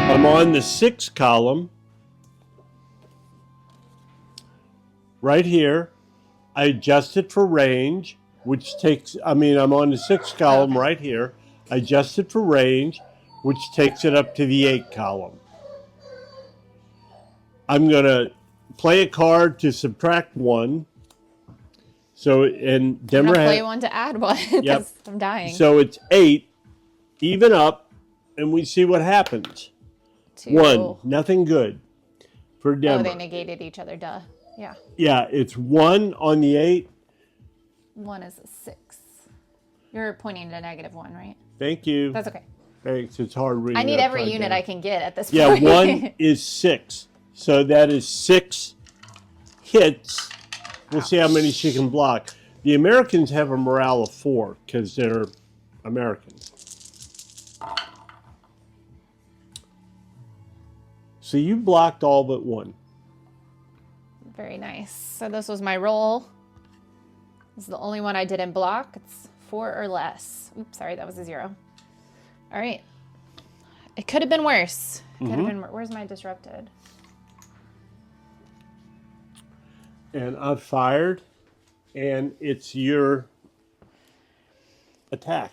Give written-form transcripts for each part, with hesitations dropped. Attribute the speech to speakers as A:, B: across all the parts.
A: I'm on the 6 column. Right here. I adjust it for range, which takes, I'm on the 6 column right here. I adjust it for range, which takes it up to the 8 column. I'm going to play a card to subtract 1. So, and Demra
B: play one to add one.
A: Yep.
B: I'm dying.
A: So it's 8, even up, and we see what happens.
B: 2.
A: 1, nothing good for Demra.
B: Oh, they negated each other, duh. Yeah.
A: Yeah, it's 1 on the 8.
B: 1 is a 6. You're pointing to -1, right?
A: Thank you.
B: That's okay.
A: Thanks. It's hard reading.
B: I need every unit I can get at this point.
A: Yeah, 1 is 6. So that is 6 hits. We'll see how many she can block. The Americans have a morale of 4 because they're Americans. So you blocked all but 1.
B: Very nice. So this was my roll. This is the only one I didn't block. It's 4 or less. Oops, sorry, that was a 0. All right. It could have been worse. Could have been. Where's my disrupted?
A: And I've fired, and it's your attack.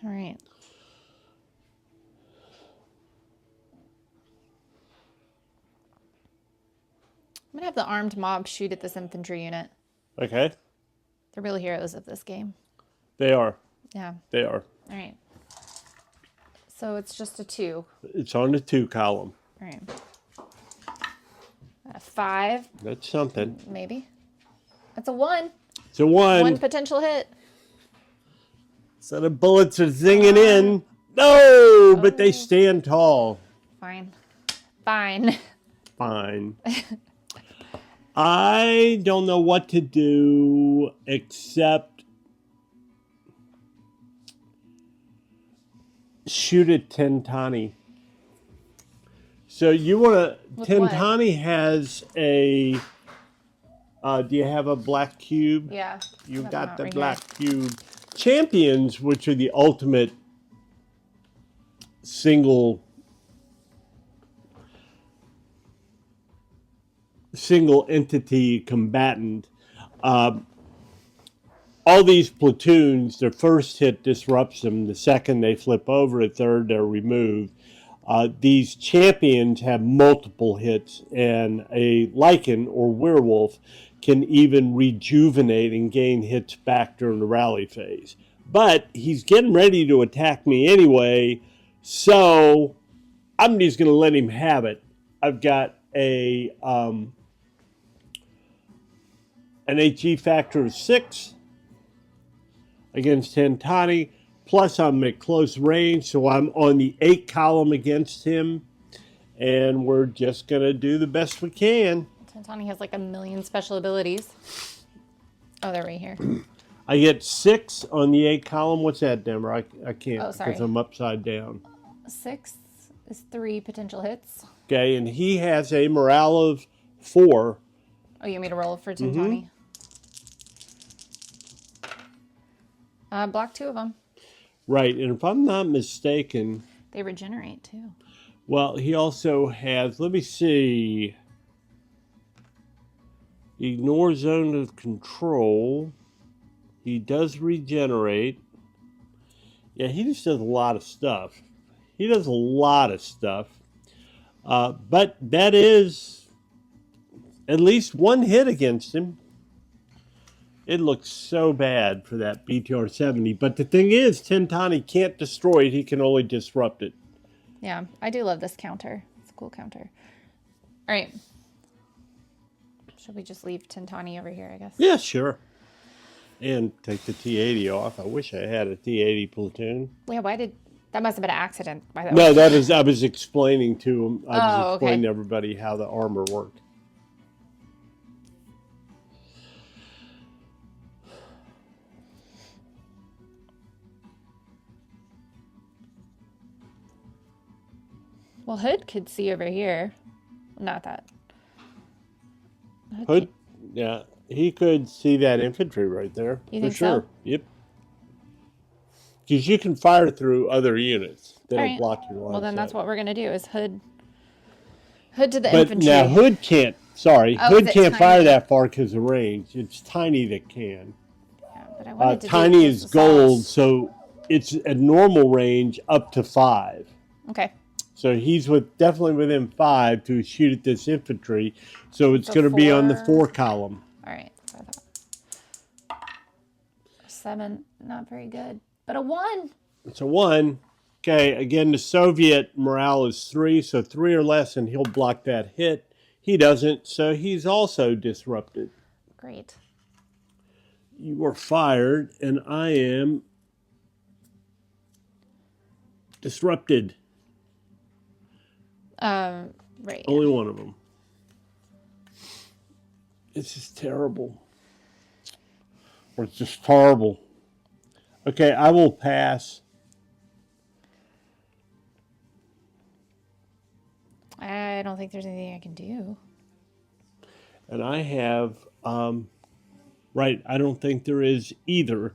B: All right. I'm going to have the armed mob shoot at this infantry unit.
A: Okay.
B: They're real heroes of this game.
A: They are.
B: Yeah.
A: They are.
B: All right. So it's just a 2.
A: It's on the 2 column.
B: All right. A 5.
A: That's something.
B: Maybe. That's a 1.
A: It's a 1.
B: 1 potential hit.
A: So the bullets are zinging in. No, but they stand tall.
B: Fine. Fine.
A: Fine. I don't know what to do except shoot at Tentani. So you want to... Tentani has a... do you have a black cube?
B: Yeah.
A: You
B: That's
A: got
B: not
A: the
B: right
A: black cube. Champions, which are the ultimate single entity combatant. All these platoons, their first hit disrupts them. The second, they flip over. A third, they're removed. These champions have multiple hits, and a Lycan or werewolf can even rejuvenate and gain hits back during the rally phase. But he's getting ready to attack me anyway, so I'm just going to let him have it. I've got an HE factor of 6 against Tentani. Plus, I'm at close range, so I'm on the 8 column against him. And we're just going to do the best we can.
B: Tentani has like a million special abilities. Oh, they're right here.
A: I get 6 on the 8 column. What's that, Demra? I can't
B: Oh, sorry.
A: because I'm upside down.
B: 6 is 3 potential hits.
A: Okay, and he has a morale of 4.
B: Oh, you want me to roll for Tentani? Block 2 of them.
A: Right, and if I'm not mistaken...
B: They regenerate, too.
A: Well, he also has... Let me see... Ignore zone of control. He does regenerate. Yeah, he just does a lot of stuff. He does a lot of stuff. But that is at least 1 hit against him. It looks so bad for that BTR-70. But the thing is, Tentani can't destroy it. He can only disrupt it.
B: Yeah, I do love this counter. It's a cool counter. All right. Should we just leave Tentani over here, I guess?
A: Yeah, sure. And take the T-80 off. I wish I had a T-80 platoon.
B: Yeah, why did... That must have been an accident, by the way.
A: No, that is... I was explaining to him. I was explaining
B: okay.
A: to everybody how the armor worked.
B: Well, Hood could see over here. Not that.
A: Hood, yeah, he could see that infantry right there.
B: You
A: for
B: think
A: sure.
B: so?
A: Yep. because you can fire through other units. They
B: All
A: don't
B: right.
A: block your line.
B: Well, then
A: of
B: that's
A: sight.
B: what we're gonna do is hood to the
A: But
B: infantry.
A: now Hood can't. Sorry,
B: Oh,
A: Hood
B: is it
A: can't fire
B: tiny?
A: that far because of range. It's Tiny that can.
B: Yeah, but I wanted to do
A: Tiny
B: close
A: is
B: assaults.
A: gold, so it's a normal range up to 5.
B: Okay.
A: So he's definitely within 5 to shoot at this infantry. So it's
B: So
A: going to be on the
B: 4.
A: 4 column.
B: All right. So I thought 7, not very good, but a 1.
A: It's a 1. Okay, again, the Soviet morale is 3, so 3 or less, and he'll block that hit. He doesn't, so he's also disrupted.
B: Great.
A: You are fired, and I am disrupted.
B: Right.
A: Only one of them. This is terrible. Or it's just horrible. Okay, I will pass.
B: I don't think there's anything I can do.
A: And I have, right, I don't think there is either.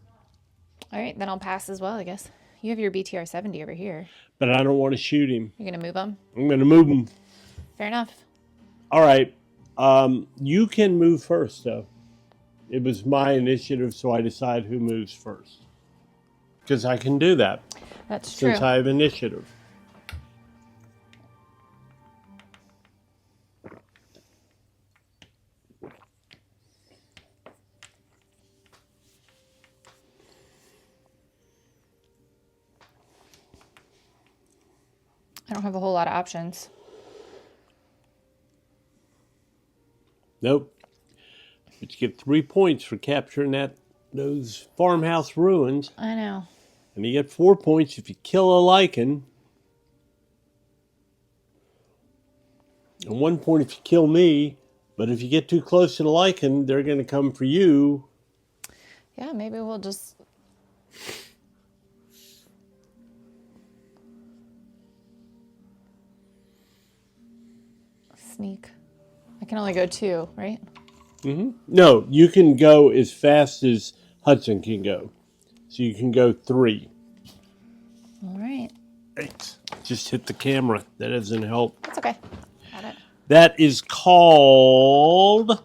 B: All right, then I'll pass as well, I guess. You have your BTR 70 over here.
A: But I don't want to shoot him.
B: You're gonna move them.
A: I'm going to move him.
B: Fair enough.
A: All right. You can move first, though. It was my initiative, so I decide who moves first. Because I can do that
B: That's true.
A: since I have initiative.
B: I don't have a whole lot of options.
A: Nope. But you get 3 points for capturing those farmhouse ruins.
B: I know.
A: And you get 4 points if you kill a lichen. And 1 point if you kill me. But if you get too close to the lichen, they're going to come for you.
B: Yeah, maybe we'll just... sneak. I can only go 2, right?
A: No, you can go as fast as Hudson can go. So you can go 3.
B: All right.
A: 8. Just hit the camera. That doesn't help.
B: That's okay. Got it.
A: That is called...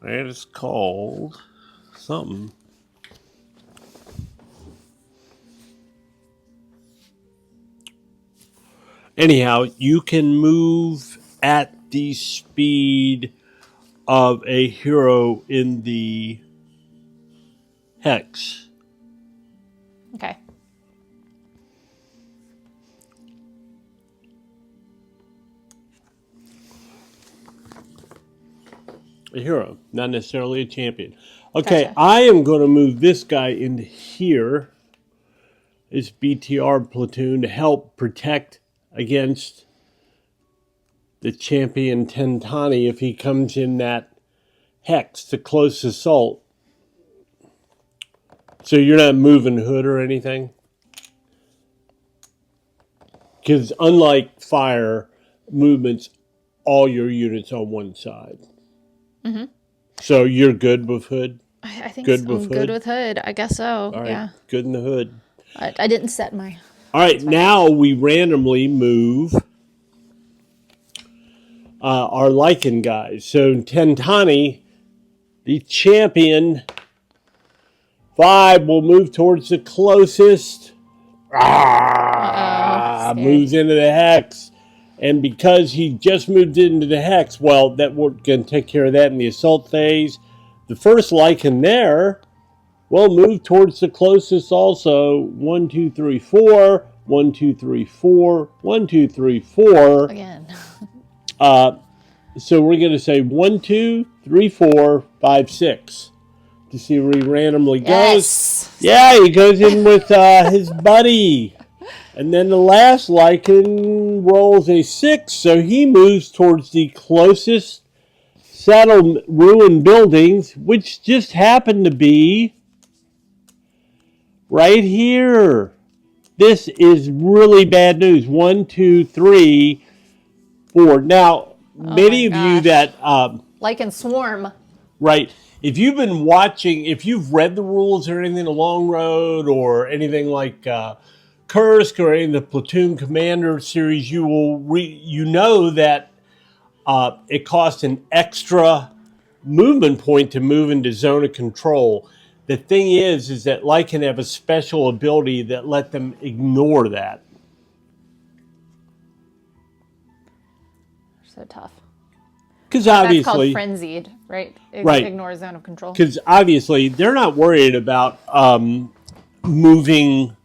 A: That is called something. Anyhow, you can move at the speed of a hero in the hex.
B: Okay.
A: A hero, not necessarily a champion. Okay,
B: Gotcha.
A: I am going to move this guy into here, this BTR platoon, to help protect against the champion Tentani if he comes in that hex, the close assault. So you're not moving Hood or anything? Because unlike fire movements, all your units on one side.
B: Mm-hmm.
A: So you're good with Hood?
B: I think
A: Good
B: I'm
A: with
B: good
A: Hood?
B: with Hood. I guess so.
A: All right,
B: Yeah.
A: good in the Hood.
B: I didn't set my...
A: All right, now we randomly move our Lycan guys. So Tentani, the champion, 5 will move towards the closest.
B: Scary.
A: Moves into the hex. And because he just moved into the hex, well, that we're going to take care of that in the assault phase. The first Lycan there will move towards the closest also. 1, 2, 3, 4. 1, 2, 3, 4. 1, 2, 3, 4.
B: Again.
A: So we're going to say 1, 2, 3, 4, 5, 6 to see where he randomly goes.
B: Yes.
A: Yeah, he goes in with his buddy. And then the last Lycan rolls a 6, so he moves towards the closest settled ruined buildings, which just happened to be right here. This is really bad news. 1, 2, 3, 4. Now, many of you
B: gosh.
A: that
B: Like in Swarm.
A: right, if you've been watching, if you've read the rules or anything, a Long Road or anything like Kursk or any of the Platoon Commander series, you will you know that it costs an extra movement point to move into zone of control. The thing is that Lycan have a special ability that let them ignore that.
B: So tough.
A: Because
B: That's
A: obviously,
B: called frenzied, right?
A: Right.
B: Ignore zone of control.
A: because obviously they're not worried about moving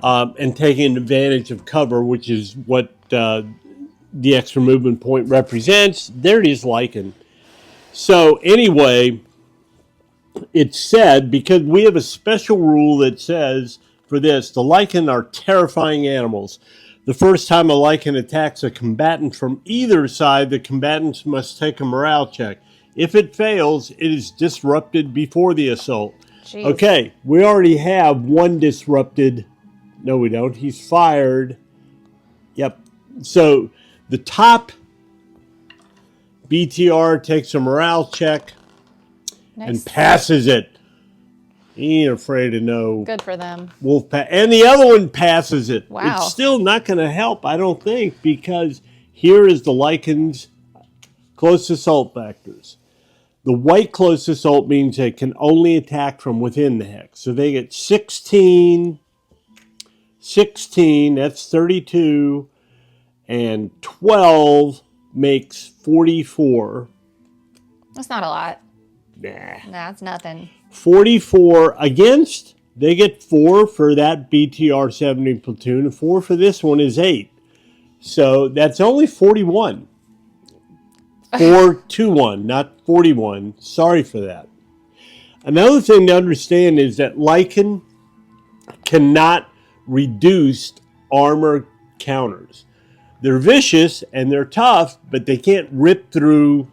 A: and taking advantage of cover, which is what the extra movement point represents. There it is, Lycan. So anyway, it's said, because we have a special rule that says for this, the Lycan are terrifying animals. The first time a Lycan attacks a combatant from either side, the combatants must take a morale check. If it fails, it is disrupted before the assault.
B: Jeez.
A: Okay, we already have one disrupted. No, we don't. He's fired. Yep. So the top BTR takes a morale check
B: Nice.
A: and passes it. He ain't afraid of no
B: Good for them.
A: wolf pack. And the other one passes it.
B: Wow.
A: It's still not going to help, I don't think, because here is the Lycan's close assault factors. The white close assault means they can only attack from within the hex. So they get 16, that's 32, and 12 makes 44.
B: That's not a lot.
A: Nah.
B: Nah, that's nothing.
A: 44 against, they get 4 for that BTR 70 platoon, and 4 for this one is 8. So that's only 41. 4-2-1, not 41. Sorry for that. Another thing to understand is that Lycan cannot reduce armor counters. They're vicious and they're tough, but they can't rip through.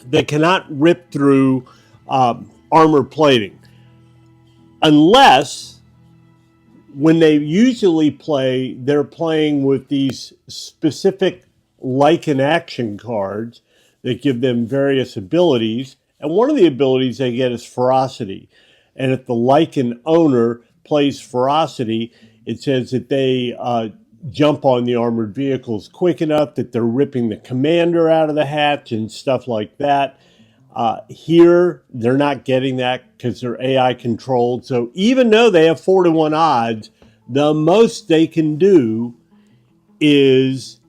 A: They cannot rip through armor plating, unless when they usually play, they're playing with these specific Lycan action cards that give them various abilities. And one of the abilities they get is ferocity. And if the Lycan owner plays ferocity, it says that they jump on the armored vehicles quick enough that they're ripping the commander out of the hatch and stuff like that. Here, they're not getting that because they're AI controlled. So even though they have 4-1 odds, the most they can do is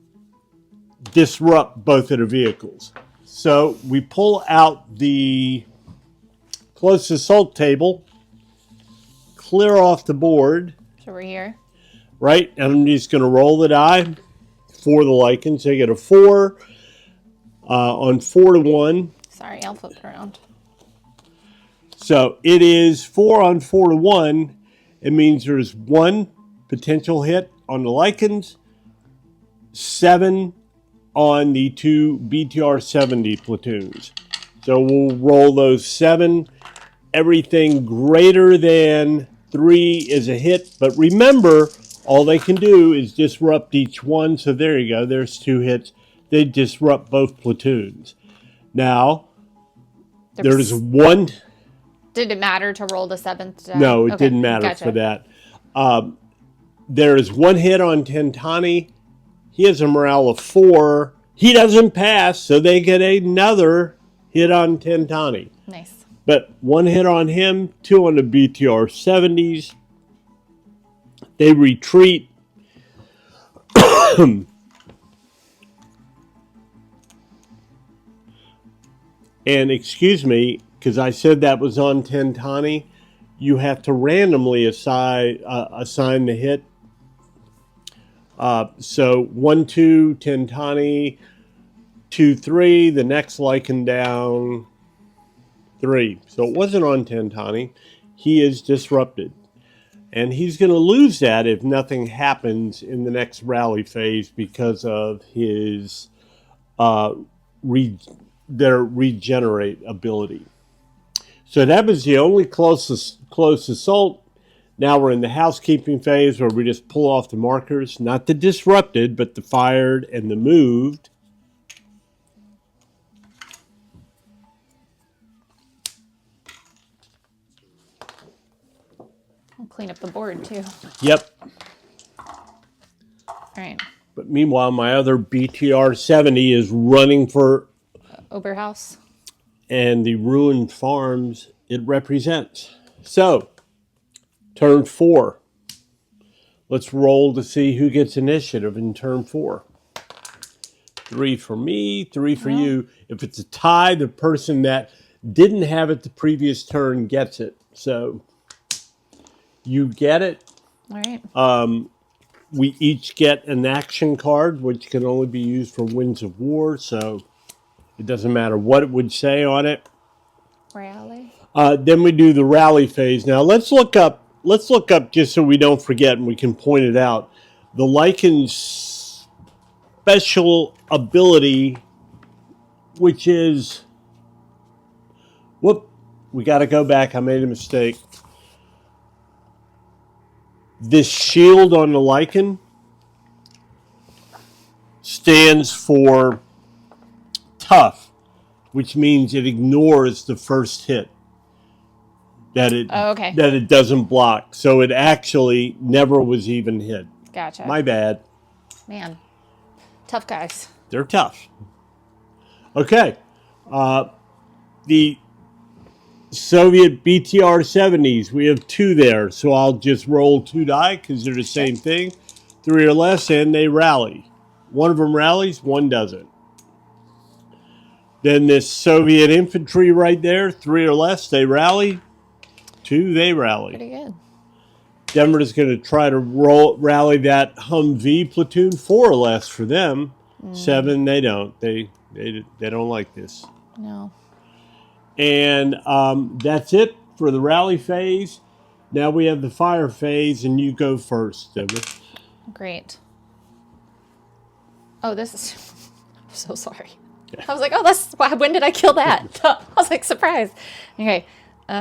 A: disrupt both of the vehicles. So we pull out the close assault table, clear off the board.
B: So we're here.
A: Right, and I'm just going to roll the die for the Lycans. They get a 4 on 4-1.
B: Sorry, I'll flip it around.
A: So it is 4 on 4-1. It means there's 1 potential hit on the Lycans, 7 on the 2 BTR 70 platoons. So we'll roll those 7. Everything greater than 3 is a hit, but remember, all they can do is disrupt each one. So there you go. There's 2 hits. They disrupt both platoons. Now, there's 1.
B: Did it matter to roll the 7th die?
A: No, it
B: Okay,
A: didn't matter
B: gotcha.
A: for that. There is 1 hit on Tentani. He has a morale of 4. He doesn't pass, so they get another hit on Tentani.
B: Nice.
A: But 1 hit on him, 2 on the BTR 70s. They retreat. And excuse me, because I said that was on Tentani, you have to randomly assign the hit. So 1-2 Tentani, 2-3. The next Lycan down 3. So it wasn't on Tentani. He is disrupted. And he's going to lose that if nothing happens in the next rally phase because of his their regenerate ability. So that was the only close assault. Now we're in the housekeeping phase where we just pull off the markers, not the disrupted, but the fired and the moved.
B: I'll clean up the board too.
A: Yep.
B: All right.
A: But meanwhile, my other BTR 70 is running for
B: Oberhaus.
A: and the ruined farms it represents. So, turn 4. Let's roll to see who gets initiative in turn 4. 3 for me, 3 for you. If it's a tie, the person that didn't have it the previous turn gets it. So, you get it.
B: All right.
A: We each get an action card, which can only be used for Winds of War. So, it doesn't matter what it would say on it.
B: Rally.
A: Then we do the rally phase. Now let's look up just so we don't forget and we can point it out. The Lycan's special ability, which is, we got to go back. I made a mistake. This shield on the Lycan stands for tough, which means it ignores the first hit. That it doesn't block. So it actually never was even hit.
B: Gotcha.
A: My bad.
B: Man. Tough guys.
A: They're tough. Okay. The Soviet BTR 70s, we have 2 there. So I'll just roll 2 die because they're the same thing. 3 or less, and they rally. One of them rallies, one doesn't. Then this Soviet infantry right there, 3 or less, they rally. 2, they rally.
B: Pretty good.
A: Denver's going to try to rally that Humvee platoon. 4 or less for them. 7, they don't. They don't like this.
B: No.
A: And that's it for the rally phase. Now we have the fire phase, and you go first, Denver.
B: Great. Oh, this is... I'm so sorry. I was like, oh, that's why. When did I kill that? I was like, surprise. Okay. All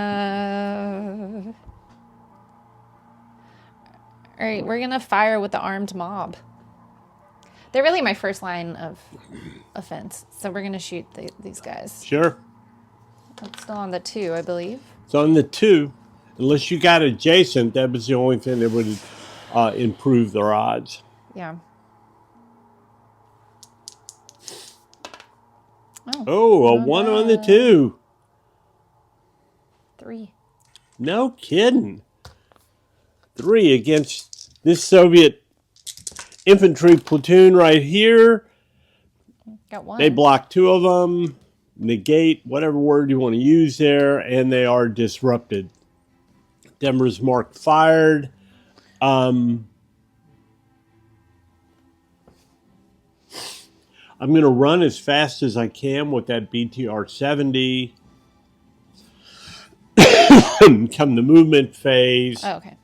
B: right, we're gonna fire with the armed mob. They're really my first line of offense, so we're gonna shoot these guys.
A: Sure.
B: It's still on the 2, I believe.
A: It's on the 2. Unless you got adjacent, that was the only thing that would improve their odds.
B: Yeah.
A: Oh, a 1 on the 2.
B: 3.
A: No kidding. 3 against this Soviet infantry platoon right here.
B: Got 1.
A: They block 2 of them, negate, whatever word you want to use there, and they are disrupted. Denver's mark fired. I'm going to run as fast as I can with that BTR 70. Come the movement phase.
B: Oh, okay.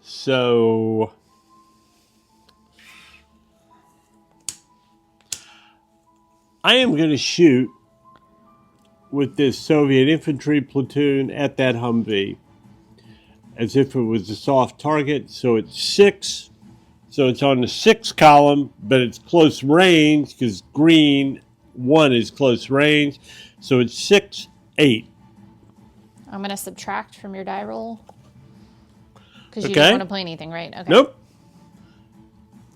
A: So I am going to shoot with this Soviet infantry platoon at that Humvee as if it was a soft target. So it's 6. So it's on the 6 column, but it's close range because green 1 is close range. So it's 6, 8.
B: I'm going to subtract from your die roll. Because you
A: Okay.
B: don't want to play anything, right? Okay.
A: Nope.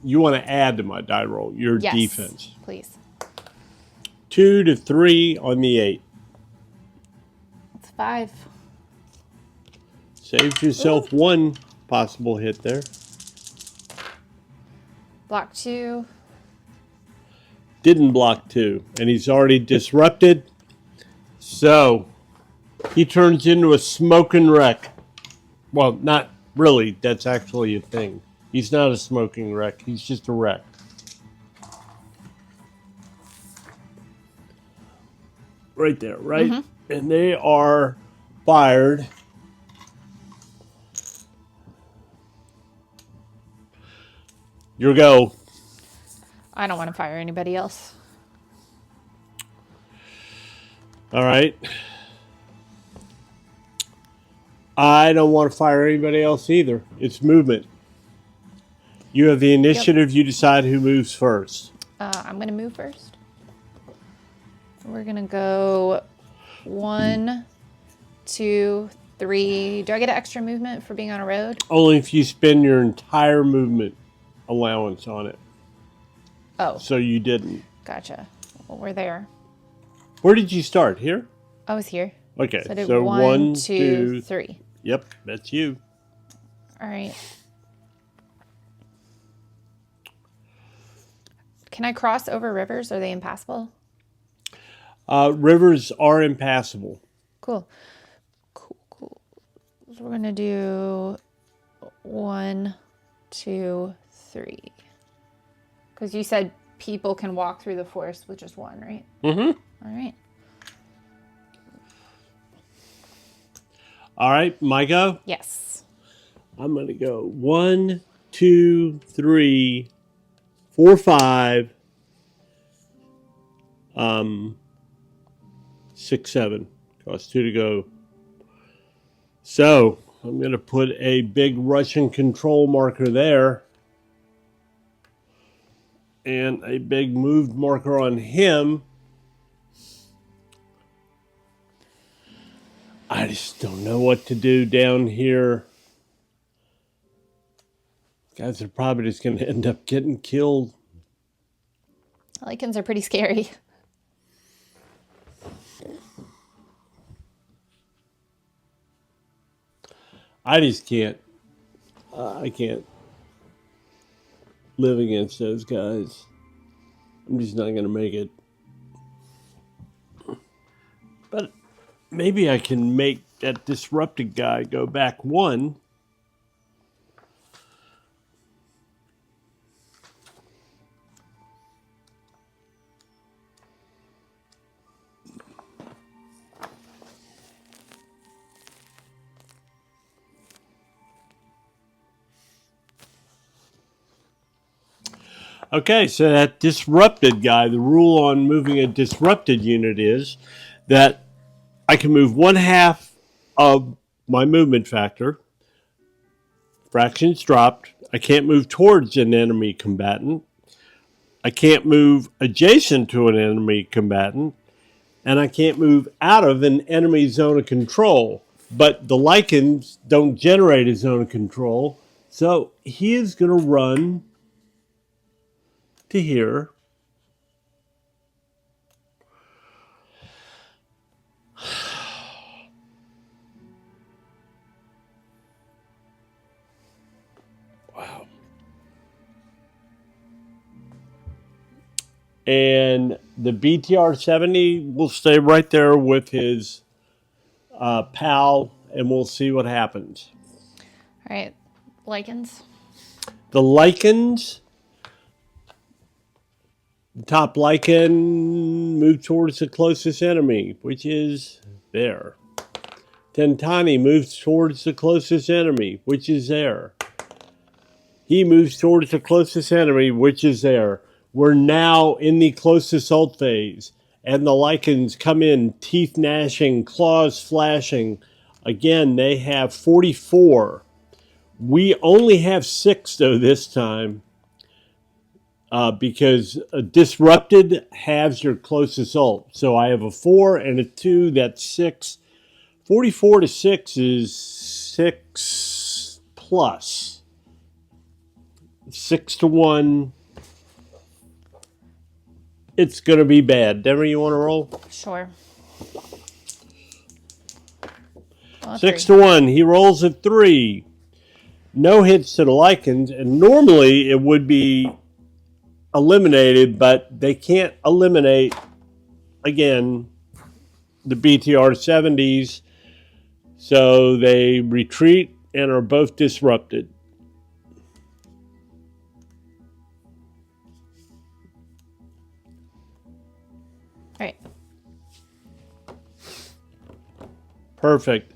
A: You want to add to my die roll, your
B: Yes,
A: defense.
B: please.
A: 2 to 3 on the 8.
B: It's 5.
A: Saved yourself 1 possible hit there.
B: Block 2.
A: Didn't block 2. And he's already disrupted. So, he turns into a smoking wreck. Well, not really. That's actually a thing. He's not a smoking wreck. He's just a wreck. Right there, right? Mm-hmm. And they are fired. Your go.
B: I don't want to fire anybody else.
A: All right. I don't want to fire anybody else either. It's movement. You have the initiative. You decide who moves first.
B: I'm going to move first. We're going to go 1, 2, 3. Do I get an extra movement for being on a road?
A: Only if you spend your entire movement allowance on it.
B: Oh,
A: So you didn't.
B: gotcha. Well, we're there.
A: Where did you start? Here?
B: I was here.
A: Okay.
B: So I did
A: So
B: 1, 2, 3.
A: Yep, that's you.
B: All right. Can I cross over rivers? Are they impassable?
A: Rivers are impassable.
B: Cool. Cool. So we're going to do 1, 2, 3. Because you said people can walk through the forest with just one, right?
A: Mm-hmm.
B: All right.
A: All right, my go?
B: Yes.
A: I'm going to go 1, 2, 3, 4, 5, 6, 7. Cost 2 to go. So I'm going to put a big Russian control marker there. And a big moved marker on him. I just don't know what to do down here. Guys are probably just going to end up getting killed.
B: Lycans are pretty scary.
A: I just can't. I can't live against those guys. I'm just not going to make it. But maybe I can make that disrupted guy go back 1. Okay, so that disrupted guy, the rule on moving a disrupted unit is that I can move 1/2 of my movement factor. Fractions dropped. I can't move towards an enemy combatant. I can't move adjacent to an enemy combatant. And I can't move out of an enemy zone of control. But the Lycans don't generate a zone of control. So he is going to run to here. Wow. And the BTR-70 will stay right there with his pal, and we'll see what happens.
B: All right. Lycans.
A: The Lycans, the top Lycan, move towards the closest enemy, which is there. Tentani moves towards the closest enemy, which is there. He moves towards the closest enemy, which is there. We're now in the close assault phase, and the Lycans come in, teeth gnashing, claws flashing. Again, they have 44. We only have 6, though, this time, because a disrupted halves your close assault. So I have a 4 and a 2, that's 6. 44 to 6 is 6 plus. 6 to 1. It's going to be bad. Denver, you want to roll?
B: Sure.
A: 6 to 1. He rolls a 3. No hits to the Lycans, and normally it would be eliminated, but they can't eliminate, again, the BTR-70s, so they retreat and are both disrupted.
B: All right.
A: Perfect.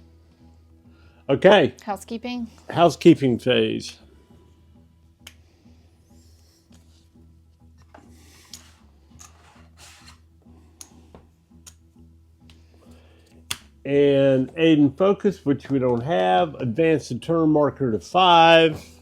A: Okay,
B: Housekeeping.
A: housekeeping phase. and aid and focus, which we don't have. Advance the turn marker to 5.